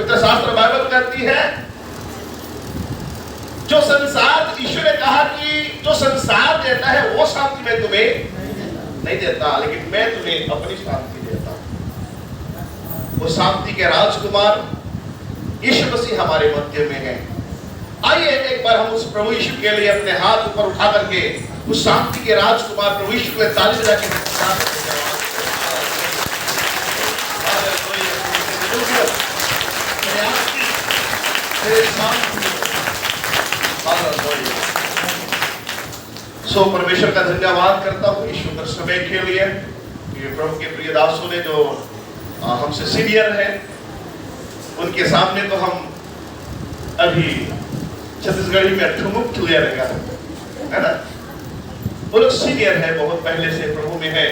पवित्र शास्त्र बाइबल कहती है जो संसार, ईश्वर ने कहा कि जो संसार देता है वो शांति मैं तुम्हें नहीं देता, लेकिन मैं तुम्हें अपनी शांति देता हूं। वो शांति के राजकुमार यीशु मसीह हमारे मध्य में है। आइए एक बार हम उस प्रभु यीशु के लिए अपने हाथ ऊपर उठा करके उस शांति के राजकुमार प्रभु यीशु के ताली बजा के सो परमेश्वर का धन्यवाद करता हूँ इस सुंदर समय के लिए कि प्रभु के प्रिय दासों ने जो हमसे सीनियर है उनके सामने तो हम अभी छत्तीसगढ़ी में ठुमुक ठुया रहेगा, है ना। वो लोग सीनियर है, बहुत पहले से प्रभु में है।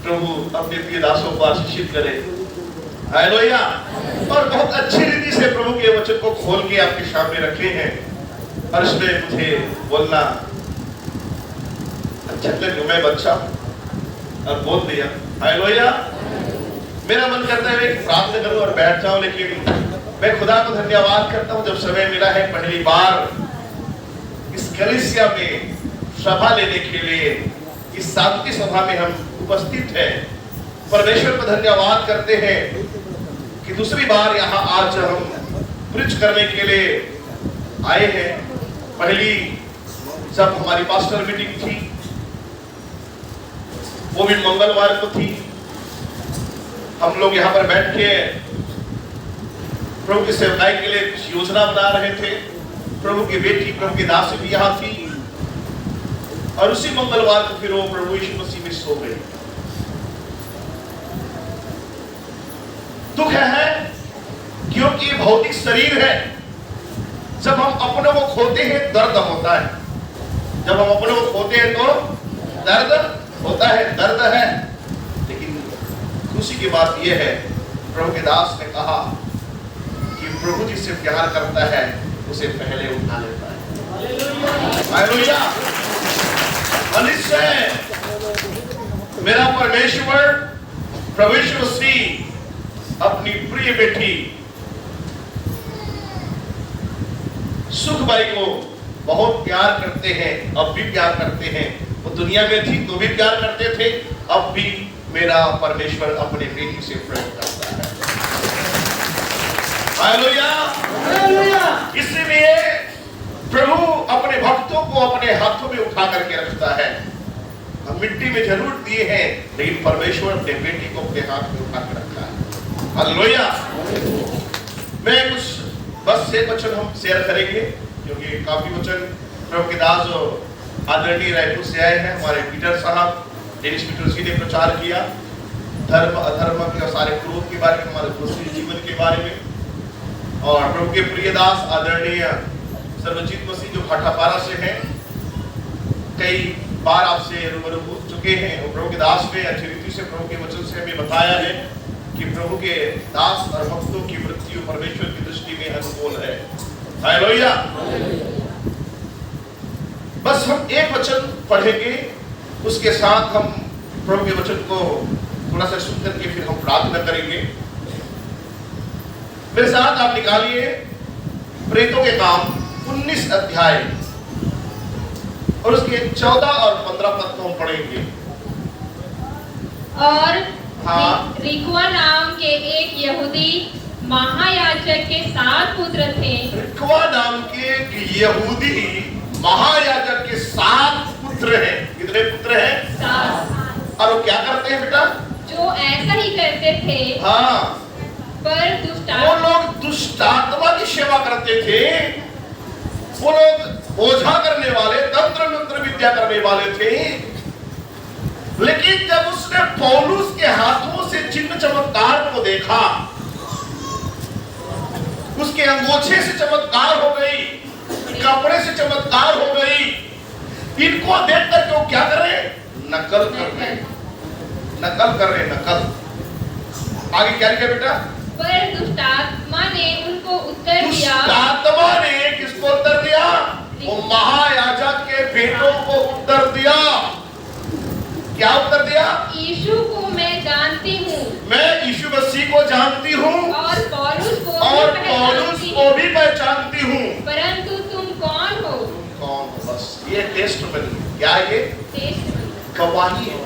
प्रभु अपने प्रिय दासों को आशीषित करे, हालेलुया। और बहुत अच्छी रीति से प्रभु के वचन को खोल के आपके सामने रखे हैं और इसमें मुझे बोलना अच्छा लगे। मैं बच्चा और बोल दिया, हालेलुया। मेरा मन करता है मैं प्रार्थना करूं और बैठ जाऊं, लेकिन मैं खुदा को धन्यवाद करता हूं जब समय मिला है पहली बार इस कलीसिया में सभा लेने के लिए, इस शांति सभा में हम उपस्थित हैं। परमेश्वर को धन्यवाद करते हैं कि दूसरी बार यहाँ आज हम प्रीच करने के लिए आए हैं। पहली जब हमारी पास्टर मीटिंग थी वो भी मंगलवार को थी। हम लोग यहाँ पर बैठ के प्रभु की सेवकाई के लिए कुछ योजना बना रहे थे। प्रभु की बेटी, प्रभु की दासी भी यहाँ थी और उसी मंगलवार को फिर वो प्रभु यीशु मसीह में सो गए। दुख है क्योंकि भौतिक शरीर है। जब हम अपनों को खोते हैं दर्द होता है, जब हम अपनों को खोते हैं तो दर्द होता है, दर्द है। लेकिन खुशी की बात यह है, प्रभु के दास ने कहा कि प्रभु जिससे प्यार करता है उसे पहले उठा लेता है। हालेलुया। निश्चय मेरा परमेश्वर प्रभु यीशु मसीह अपनी प्रिय बेटी सुखबाई को बहुत प्यार करते हैं, अब भी प्यार करते हैं। वो दुनिया में थी तो भी प्यार करते थे, अब भी मेरा परमेश्वर अपने बेटी से प्रेम करता है। हालेलुया। इसलिए प्रभु अपने भक्तों को अपने हाथों में उठा करके रखता है। हम मिट्टी में जरूर दिए हैं, लेकिन परमेश्वर अपने बेटी को अपने हाथ में उठा के रखा है। हालेलुया। मैं कुछ बस से वचन हम शेयर करेंगे क्योंकि काफी वचन प्रभु के दास आदरणीय रायपुर से आए हैं। हमारे पीटर साहब, डेनिस पीटर जी ने प्रचार किया धर्म अधर्म के सारे क्रोध के बारे में, हमारे दूसरे जीवन के बारे में। और प्रभु के प्रिय दास आदरणीय सर्वजीत मसीह जो भाटापारा से हैं, कई बार आपसे रूबरू हो चुके हैं। और प्रभु के दास ने अच्छी रीति से प्रभु के वचन से हमें बताया है कि प्रभु के दास और भक्तों की मृत्यु परमेश्वर की दृष्टि में अनुकूल है। हालेलुया। बस हम एक वचन पढ़ेंगे, उसके साथ हम प्रभु के वचन को थोड़ा सा सुन करके फिर हम प्रार्थना करेंगे। मेरे साथ आप निकालिए प्रेतों के काम 19 अध्याय और उसके 14 और 15 पद को हम पढ़ेंगे। और हाँ, रिक्वा नाम के एक यहूदी महायाजक के 7 पुत्र थे। रिक्वा नाम के एक यहूदी महायाजक के 7 पुत्र हैं। कितने पुत्र हैं? 7। और वो क्या करते हैं बेटा? जो ऐसा ही करते थे। हाँ, पर वो लोग दुष्टात्मा की सेवा करते थे। वो लोग ओझा करने वाले, तंत्र मंत्र विद्या करने वाले थे। लेकिन जब उसने पौलुस के हाथों से चिन्ह चमत्कार को देखा, उसके अंगोछे से चमत्कार हो गई, कपड़े से चमत्कार हो गई। इनको देख करके वो क्या कर रहे? नकल कर रहे, नकल कर रहे, नकल। आगे क्या लिखा बेटा? पर दुष्टात्मा ने उनको उत्तर दिया। दुष्टात्मा ने किसको उत्तर दिया? वो महायाजक के बेटों को उत्तर दिया। क्या उत्तर दिया? यीशु को मैं जानती हूँ। मैं यीशु मसीह को जानती हूँ और क्या है ये? गवाही है।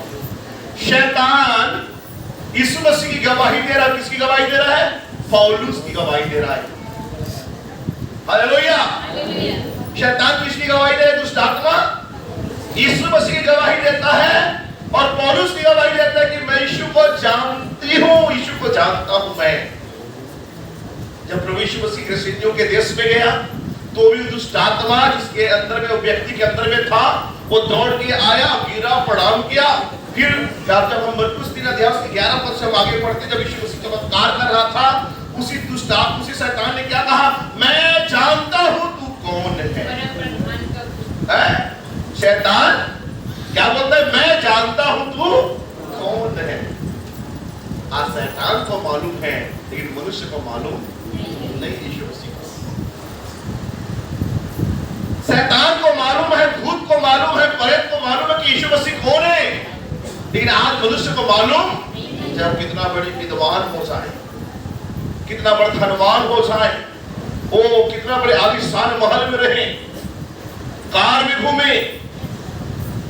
शैतान यीशु मसीह की गवाही दे रहा है। किसकी गवाही दे रहा है? पौलुस की गवाही दे रहा है। हालेलुया। शैतान किसकी गवाही दे रहा है? दुष्ट आत्मा यीशु मसीह की गवाही देता है और पौलुस की गवाही देता है कि मैं यीशु को जानती हूं, यीशु को जानता हूं। मैं जब प्रभु यीशु मसीह क्रिश्चियनों के देश में गया तो भी दुष्ट आत्मा जिसके अंदर में, वो व्यक्ति के अंदर में था, वो दौड़ के आया, गिरा, प्रणाम किया। फिर जब हम मरकुस 3 अध्याय के 11 पद से हम आगे पढ़ते, जब यीशु मसीह चमत्कार कर रहा था, उसी दुष्ट आत्मा, उसी शैतान ने क्या कहा? मैं जानता हूं तू कौन है। शैतान क्या बोलता है? मैं जानता हूं तू कौन है। आज शैतान को मालूम है लेकिन मनुष्य को मालूम नहीं। यीशु मसीह को शैतान को मालूम है, भूत को मालूम है, प्रेत को मालूम है कि यीशु मसीह कौन है, लेकिन आज मनुष्य को मालूम। जब कितना बड़ी विद्वान हो जाए, कितना बड़ा धनवान हो जाए, वो कितना बड़े आलीशान महल में रहे, कार में घूमे,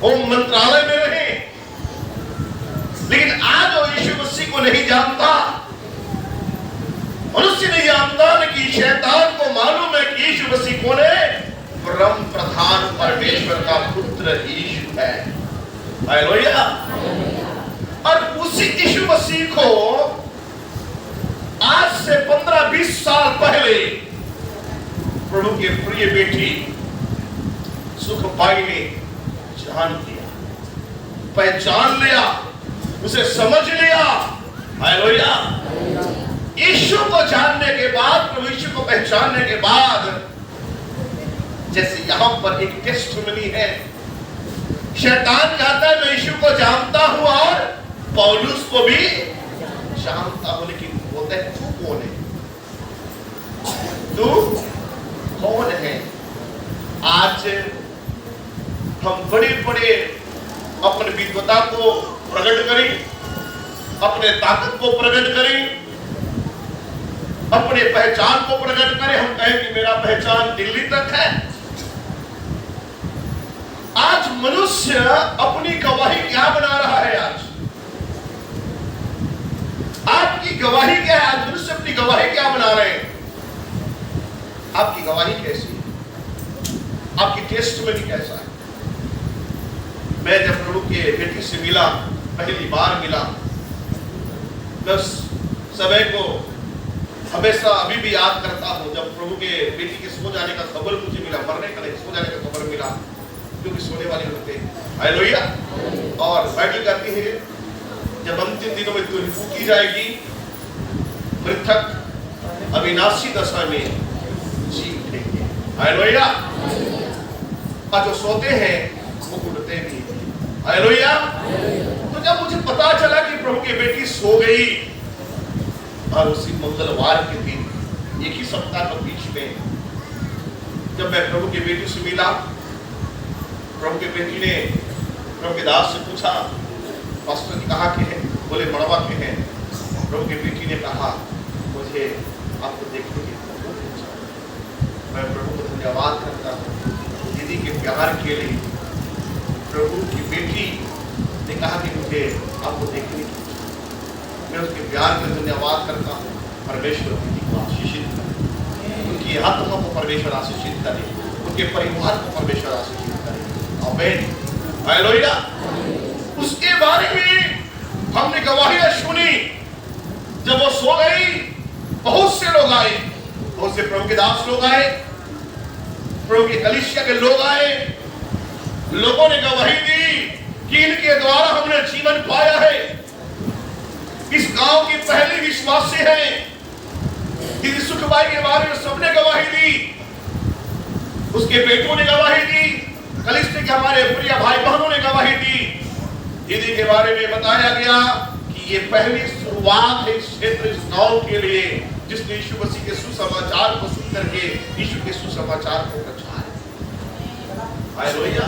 वो मंत्रालय में रहे, लेकिन आज वो यीशु मसीह को नहीं जानता। मनुष्य नहीं जानता, लेकिन शैतान को मालूम है कि यीशु मसीह कौन है? परम प्रधान परमेश्वर का पुत्र यीशु है। हालेलुया। और उसी यीशु मसीह को आज से 15-20 साल पहले प्रभु के प्रिय बेटी सुखबाई ने जान लिया, पहचान लिया, उसे समझ लिया। हालेलुया। यीशु को जानने के बाद, प्रभु यीशु को पहचानने के बाद, जैसे यहां पर एक टेस्टिमनी है, शैतान कहता है मैं यीशु को जानता हूं और पौलुस को भी जानता हूं, लेकिन बोलते हैं तू कौन है? तू कौन है? आज हम बड़े बड़े अपनी विद्वता को प्रकट करें, अपने ताकत को प्रकट करें, अपने पहचान को प्रकट करें। हम कहें कि मेरा पहचान दिल्ली तक है। आज मनुष्य अपनी गवाही क्या बना रहा है? आज आपकी गवाही क्या है? आज मनुष्य अपनी गवाही क्या बना रहे हैं? आपकी गवाही कैसी है? आपकी टेस्टमनी कैसा है? मैं जब प्रभु के बेटी से मिला, पहली बार मिला, बस समय को हमेशा अभी भी याद करता हूं। जब प्रभु के बेटी के सो जाने का खबर मुझे मिला, मरने का नहीं, सो जाने का खबर मिला, क्योंकि सोने वाले होते हैं। हालेलुया। और बाइबल कहती है जब अंतिम दिनों में तुरंत फूकी जाएगी, मृतक अविनाशी दशा में जी उठेंगे। हालेलुया। और जो सोते हैं वो उठते भी। हालेलुया। तो जब मुझे पता चला कि प्रभु की बेटी सो गई, और उसी मंगलवार के दिन, एक ही सप्ताह के बीच में, जब मैं प्रभु की बेटी से मिला, प्रभु की बेटी ने प्रभु के दास से पूछा, पास्टर जी कहाँ के हैं? बोले मड़वा के हैं। प्रभु की बेटी ने कहा मुझे आपको देखने की बहुत इच्छा है। मैं प्रभु को धन्यवाद करता हूँ दीदी के प्यार के लिए। प्रभु की बेटी ने कहा कि मुझे आपको देखने की, मैं उसके प्यार का धन्यवाद करता हूँ। परमेश्वर दीदी को आशीषित करे, उनकी आत्मा को परमेश्वर आशीषित करे, उनके परिवार को परमेश्वर आशीषित करे। आमीन। हालेलुया। उसके बारे में हमने गवाहियां सुनी। जब वो सो गई, बहुत से लोग आए, बहुत से प्रभु के दास लोग आए, प्रभु के कलीसिया के लोग आए। लोगों ने गवाही दी कि इनके द्वारा हमने जीवन पाया है। इस गांव की पहली विश्वासी है। दीदी सुखबाई के बारे में सबने गवाही दी, उसके बेटों ने गवाही दी, कलीसिया के हमारे प्रिय भाई बहनों ने गवाही दी। दीदी के बारे में बताया गया कि ये पहली शुरुआत है इस क्षेत्र, इस गांव के लिए, जिसने यीशु मसीह के सुसमाचार को सुन करके यीशु के सुसमाचार को प्रचार। हालेलुया।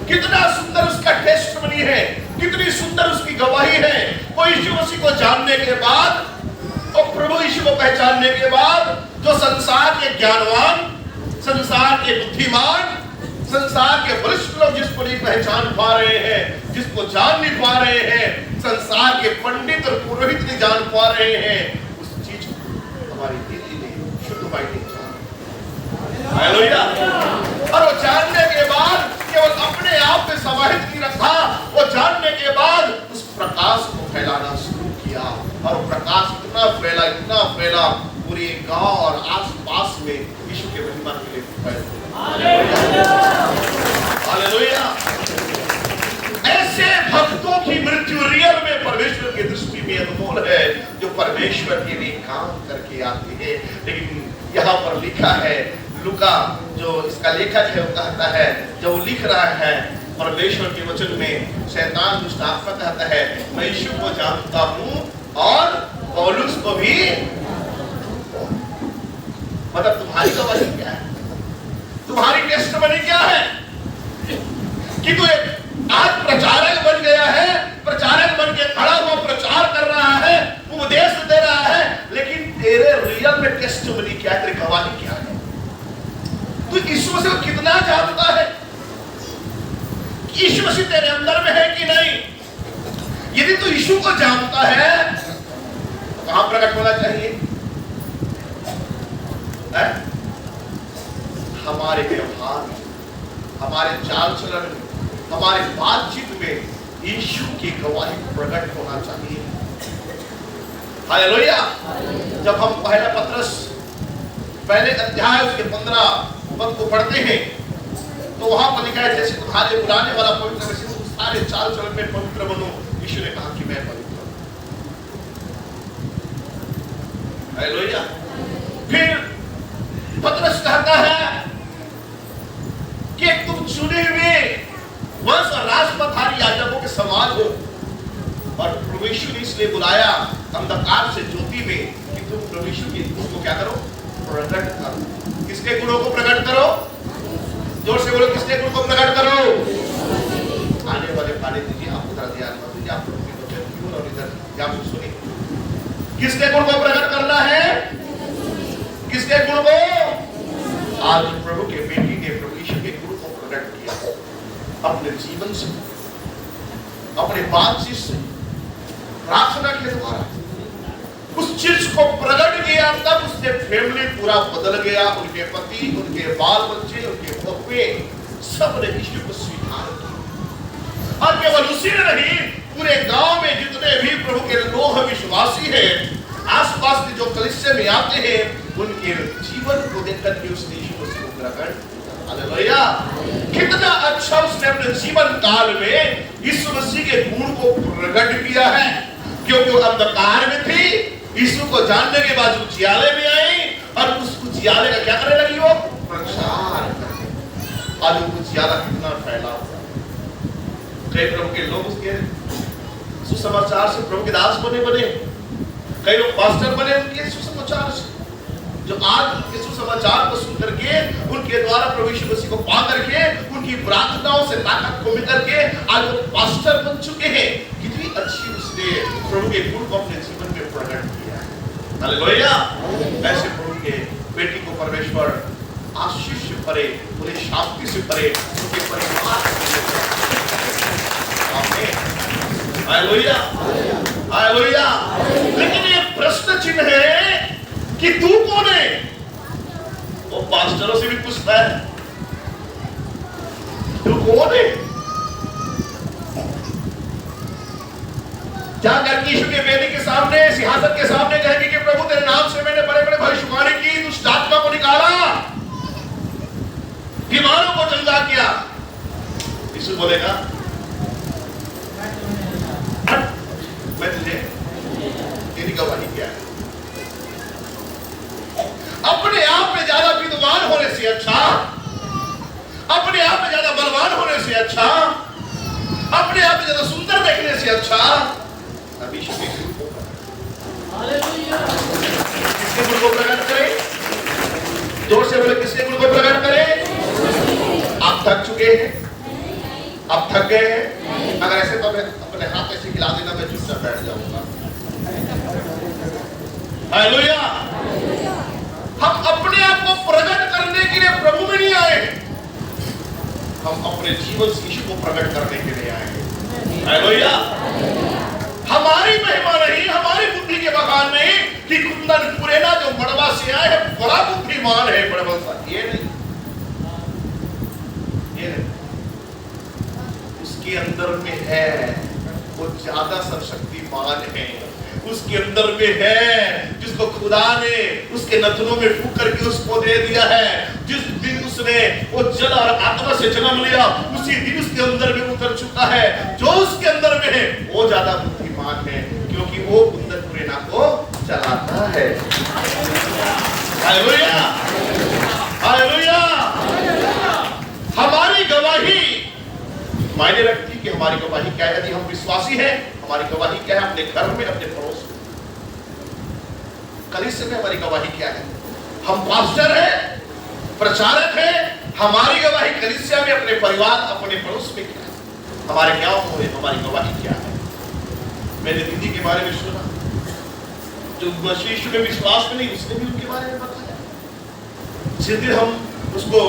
कितना सुंदर उसका टेस्टमनी है, कितनी सुंदर उसकी गवाही है। वो यीशु मसीह को जानने के बाद और प्रभु यीशु को पहचानने के बाद, जो संसार के ज्ञानवान, संसार के बुद्धिमान, संसार के वरिष्ठ लोग जिसको नहीं पहचान पा रहे हैं, जिसको जान नहीं पा रहे हैं, संसार के पंडित और पुरोहित नहीं जान पा रहे हैं, उस चीज को हमारी दीदी ने शुद्ध भाई ने जाना। हालेलुया। और वो जानने के बाद केवल अपने आप में समाहित नहीं रखा, वो जानने के बाद उस प्रकाश को फैलाना शुरू किया और वो प्रकाश इतना फैला पूरे गांव और आसपास में यीशु के महिमा के लिए फैल गया। हालेलुया। ऐसे भक्तों की मृत्यु रियल में परमेश्वर की दृष्टि में अनमोल है, जो परमेश्वर के लिए काम करके आते हैं। लेकिन यहाँ पर लिखा है, लूका जो इसका लेखक है वो कहता है, जो लिख रहा है परमेश्वर के वचन में, शैतान दुष्ट आत्मा कहता है मैं यीशु को जानता हूं और पौलुस को भी। मतलब तुम्हारी गवाही क्या है, तुम्हारी टेस्टमनी क्या है कि तू एक आज प्रचारक बन गया है, प्रचारक बन के खड़ा हुआ प्रचार कर रहा है, उपदेश दे रहा है, लेकिन तेरे रियल में टेस्टमनी क्या है, तेरी गवाही क्या है? तू यीशु मसीह को कितना जानता है? यीशु मसीह तेरे अंदर में है कि नहीं? यदि तू यीशु को जानता है तो कहां प्रकट होना चाहिए? हमारे व्यवहार में, हमारे चाल चलन में, हमारे बातचीत में यीशु की गवाही प्रकट होना चाहिए। हालेलुया। जब हम पहला पत्रस पहले अध्याय उसके 15 पद को पढ़ते हैं तो वहां पर लिखा है, जैसे तुम्हारे बुलाने वाला पवित्र वैसे तुम सारे चाल चलन में पवित्र बनो। यीशु ने कहा कि मैं पवित्र हूं। हालेलुया। फिर पत्रस कहता है कि तुम चुने हुए वंश और राजपथारी याजकों के समान हो, और प्रभु यीशु ने इसलिए बुलाया अंधकार से ज्योति में कि तुम प्रभु यीशु के गुण को क्या करो, प्रकट करो। किसके गुणों को प्रकट करो? जोर से बोलो, किसके गुण को प्रकट करो? आने वाले पाने दीजिए, आप उधर ध्यान मत दीजिए, आप लोग क्यों और इधर आप सुनिए। किसके गुण को प्रकट करना है? किसके गुण को? आज प्रभु के बेटी ने प्रभु यीशु के गुण को प्रकट किया अपने जीवन से, अपने बातचीत से, प्रार्थना के द्वारा उस चीज को प्रकट किया। तब उससे फैमिली पूरा बदल गया, उनके पति, उनके बाल बच्चे, उनके बहुए सब ने यीशु को स्वीकार किया। और केवल उसी ने नहीं, पूरे गांव में जितने भी प्रभु के लोग विश्वासी हैं, आसपास के जो कलीसिया में आते हैं, उनके जीवन को देखकर के उसने यीशु मसीह को प्रकट। हालेलुया। कितना अच्छा उसने अपने जीवन काल में यीशु मसीह के गुण को प्रकट किया है। क्योंकि वो अंधकार में थी, यीशु को जानने के बाद उजियाले में आई और उस उजियाले का क्या करने लगी? वो प्रचार करने। आज वो उजियाला कितना फैला हुआ। कई प्रभु के लोग उसके सुसमाचार से प्रभु के दास बने, कई लोग पास्टर बने उनके सुसमाचार से, जो आज उनके सुसमाचार को सुन करके, उनके द्वारा प्रभु यीशु मसीह को पा करके, उनकी प्रार्थनाओं से ताकत को मिल करके आज वो पास्टर बन चुके हैं। कितनी अच्छी उसने प्रभु के गुण को अपने जीवन में प्रकट किया है। हालेलुया। ऐसे प्रभु के बेटी को परमेश्वर आशीष से भरे, उन्हें शांति से भरे, उनके परिवार से। आमीन। हालेलुया। हालेलुया। लेकिन ये प्रश्न चिन्ह है कि तू कौन है? वो पास्टरों से भी पूछता है, तू कौन है? जाकर यीशु के बेटी के सामने, सिंहासन के सामने कहेंगे कि प्रभु तेरे नाम से मैंने बड़े बड़े भविष्यवाणी की, दुष्ट आत्मा को निकाला, बीमारों को चंगा किया। यीशु बोलेगा मैं तुझे, तेरी गवाही क्या है? अपने आप में ज्यादा विद्वान होने से अच्छा, अपने आप में ज्यादा बलवान होने से अच्छा, अपने आप में ज्यादा सुंदर देखने से अच्छा अभी किसके गुण को प्रकट करें? जोर से बोले, किसके गुण को प्रकट करें? आप थक चुके हैं? आप थक गए हैं? अगर ऐसे तो मैं अपने हाथ ऐसे हिला देना, मैं चुपचाप बैठ जाऊंगा। हालेलुया। हम अपने आप को प्रकट करने के लिए प्रभु में नहीं आए, हम अपने जीवन से यीशु को प्रकट करने के लिए आए हैं। हालेलुया। हमारी महिमा नहीं, हमारी बुद्धि के बखान नहीं कि कुंदन पुरेना जो मड़वा से आए है बड़ा बुद्धिमान है, बड़वा सा, ये नहीं, ये नहीं। उसके अंदर में है, वो ज्यादा सर्वशक्तिमान है। उसके अंदर में है जिसको खुदा ने उसके नथनों में फूंक करके उसको दे दिया है। जिस दिन उसने वो जल और आत्मा से जन्म लिया, उसी दिन उसके अंदर में उतर चुका है। जो उसके अंदर में है वो ज्यादा बुद्धिमान है, क्योंकि वो कुंदन पुरेना को चलाता है। Hallelujah, hallelujah. हमारी गवाही मायने रखती कि हमारी गवाही क्या है। यदि हम विश्वासी हैं, हमारी गवाही क्या है अपने घर में, अपने पड़ोस में, कलीसिया में हमारी गवाही क्या है। हम पास्टर हैं, प्रचारक हैं, हमारी गवाही कलीसिया में, अपने परिवार, अपने पड़ोस में क्या है, हमारे गांव में हमारी गवाही क्या है। मैंने दीदी के बारे में सुना जो मसीह में विश्वास में नहीं, उसने भी उनके बारे में बताया। जिस दिन हम उसको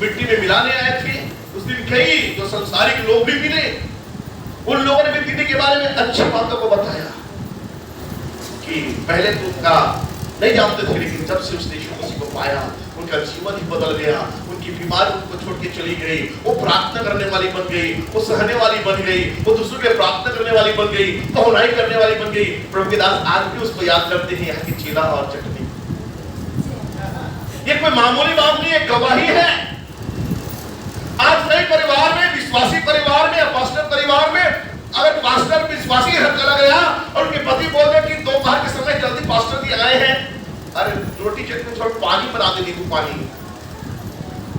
मिट्टी में मिलाने आए थे, उस दिन कई जो संसारिक लोग भी मिले, उन लोगों ने भी दीदी के बारे में अच्छी बातों को बताया कि पहले तो उनका नहीं जानते थे, लेकिन जब से उसने यीशु मसीह को पाया उनका जीवन ही बदल गया। उनकी बीमारी उनको छोड़ के चली गई, वो प्रार्थना करने वाली बन गई, वो सहने वाली बन गई, वो दूसरों के प्रार्थना करने वाली बन गई, पहुनाई करने वाली बन गई। प्रभु के दास आज भी उसको याद करते हैं, यहाँ की चीला और चटनी। ये कोई मामूली बात नहीं है, गवाही है। आज नए परिवार में, विश्वासी परिवार में या पास्टर परिवार में, अगर पास्टर विश्वासी घर चला गया और उनके पति बोल रहे कि दोपहर के समय जल्दी पास्टर जी आए हैं, अरे रोटी चटनी छोड़ पानी बना दे, नींबू पानी,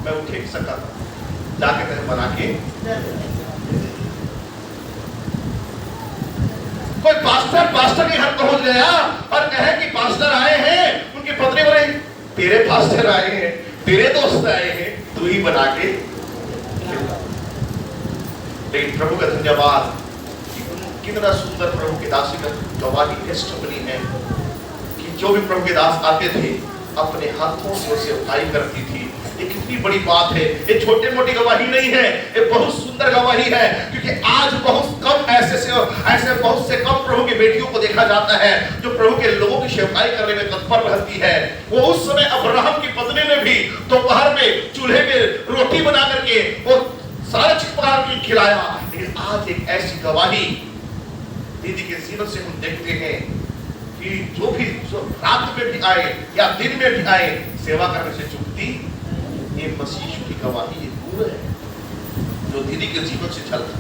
मैं उठ नहीं सकता था, जाके मैंने बना के। कोई पास्टर के घर पहुंच गया और कहे कि पास्टर आए हैं, उनके पत्नी बोले तेरे पास्टर आए हैं, तेरे दोस्त आए हैं, तू ही बना के। लेकिन प्रभु का धन्यवाद, कितना सुंदर प्रभु के दास की गवाही टेस्टिमनी है कि जो भी प्रभु के दास आते थे अपने हाथों से उसे उठाई करती थी। ये कितनी बड़ी बात है, ये छोटी मोटी गवाही नहीं है, ये बहुत सुंदर गवाही है। क्योंकि आज बहुत कम ऐसे बहुत से कम प्रभु की बेटियों को देखा जाता है जो प्रभु के लोगों की सेवकाई करने में तत्पर रहती है। वो उस समय अब्राहम की पत्नी ने भी दोपहर में चूल्हे में रोटी बना करके वो सारा चीज पका के खिलाया। लेकिन आज एक ऐसी गवाही दीदी के जीवन से हम देखते हैं कि जो रात में भी आए या दिन में भी आए, सेवा करने से चूकती। ये मसीह की गवाही, ये गुण है जो दीदी के जीवन से चलता,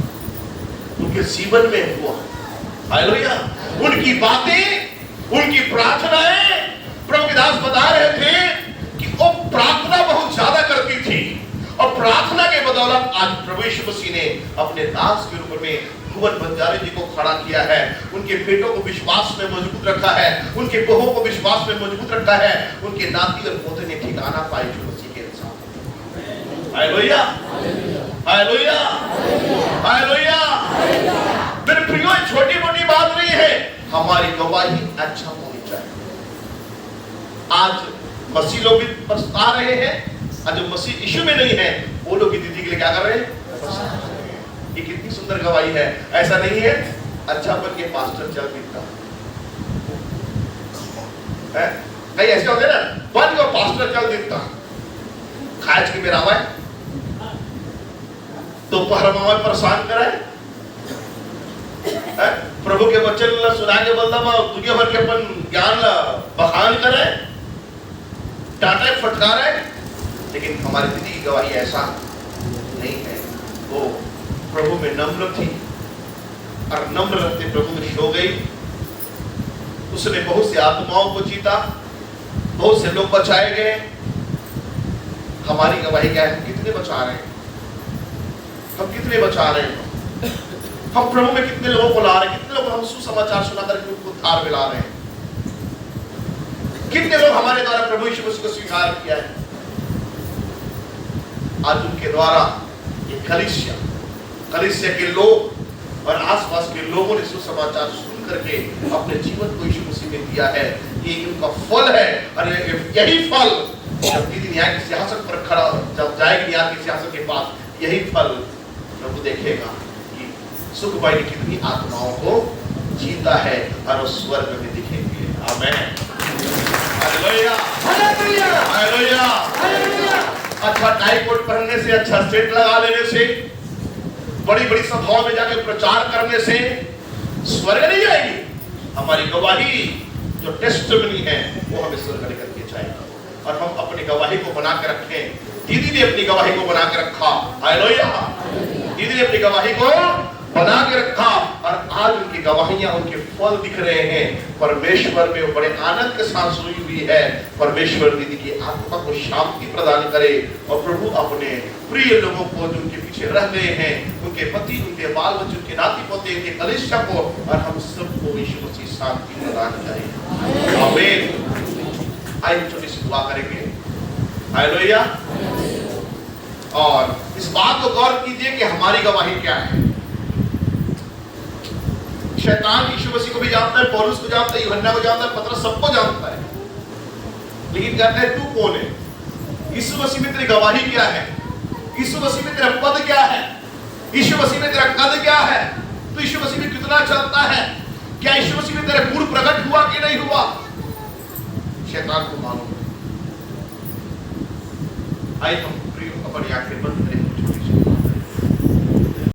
उनके जीवन में हुआ। हालेलुया। उनकी बातें, उनकी प्रार्थनाएं, प्रभु के दास बता रहे थे कि वो प्रार्थना बहुत ज्यादा करती थी और प्रार्थना के बदौलत आज प्रभु यीशु मसीह ने अपने दास के रूप में भुवन बंजारे जी को खड़ा किया है। उनके बेटों को विश्वास में मजबूत रखा है, उनके बहुओं को विश्वास में मजबूत रखा है, उनके नाती और पोते ने ठिकाना पाए यीशु मसीह के साथ। Hallelujah, hallelujah, hallelujah. मेरे प्रियो, छोटी मोटी बात नहीं है, हमारी गवाही अच्छा होनी चाहिए। आज मसीह लोग भी पछता रहे हैं, और जो मसीह यीशु में नहीं है वो लोग भी दीदी के लिए क्या कर रहे हैं। ये कितनी सुंदर गवाही है। ऐसा नहीं है अच्छा बन के पास्टर चल दिखता है, नहीं ऐसे होते ना, बन के पास्टर चल दिखता खाज के मेरा हुआ दोपहर में परेशान कराए, प्रभु के वचन सुना के बोलता दुनिया भर के अपन ज्ञान बखान करे, डांटे फटकारे। लेकिन हमारी दीदी की गवाही ऐसा नहीं है। वो प्रभु में नम्र थी और नम्र रहते प्रभु में सो गई। उसने बहुत से आत्माओं को जीता, बहुत से लोग बचाए गए। हमारी गवाही क्या है? हम कितने बचा रहे हैं? हम कितने बचा रहे हैं? हम प्रभु में कितने लोगों को ला रहे हैं? कितने लोग हम सुसमाचार सुना करके उनको उद्धार में ला रहे हैं? कितने लोग हमारे द्वारा प्रभु यीशु मसीह को स्वीकार किया है? आज उनके द्वारा ये कलीसिया के लोग और आसपास के लोगों ने सुसमाचार सुन करके अपने जीवन को यीशु मसीह में दिया है। ये उनका फल है। और यही फल जब दीदी न्याय के सिंहासन पर खड़ा, जब जाएगी न्याय के सिंहासन के पास, यही फल प्रभु देखेगा कि सुख पाई कितनी आत्माओं को जीता है और वो स्वर्ग में दिखेंगे। Amen. Hallelujah hallelujah hallelujah hallelujah. अच्छा टाई कोट पहनने से, अच्छा सेट लगा लेने से, बड़ी बड़ी सभाओं में जाकर प्रचार करने से स्वर्ग नहीं जाएगी। हमारी गवाही जो टेस्टिमनी है वो हमें स्वर्ग लेकर के जाएगा। और हम अपनी गवाही को बना के रखें। दीदी ने अपनी गवाही को बना के रखा। हालेलुया। दीदी ने अपनी गवाही को बना के रखा और आज उनकी गवाहियां, उनके फल दिख रहे हैं। परमेश्वर में वो बड़े आनंद के साथ सोई हुई है। परमेश्वर दीदी की आत्मा को शांति प्रदान करे और प्रभु अपने प्रिय लोगों को जो उनके पीछे रह गए हैं, उनके पति, उनके बाल बच्चे, उनके नाती पोते, उनके कलीसिया को और हम सबको यीशु मसीह शांति प्रदान करे। आमीन। आइए छोटी सी दुआ करेंगे। हालेलुया। और इस बात को गौर कीजिए कि हमारी गवाही क्या है। शैतान यीशु मसीह को भी जानता है, पौलुस को जानता है, यूहन्ना को जानता है, पतरस सबको जानता है, लेकिन कहता है तू कौन है? यीशु मसीह में तेरी गवाही क्या है? यीशु मसीह में तेरा पद क्या है? यीशु मसीह में तेरा कद क्या है? तू यीशु मसीह में कितना चलता है? क्या यीशु मसीह में तेरा गुण प्रकट हुआ कि नहीं हुआ? शैतान को मालूम। आइए हम अपनी आंखें बंद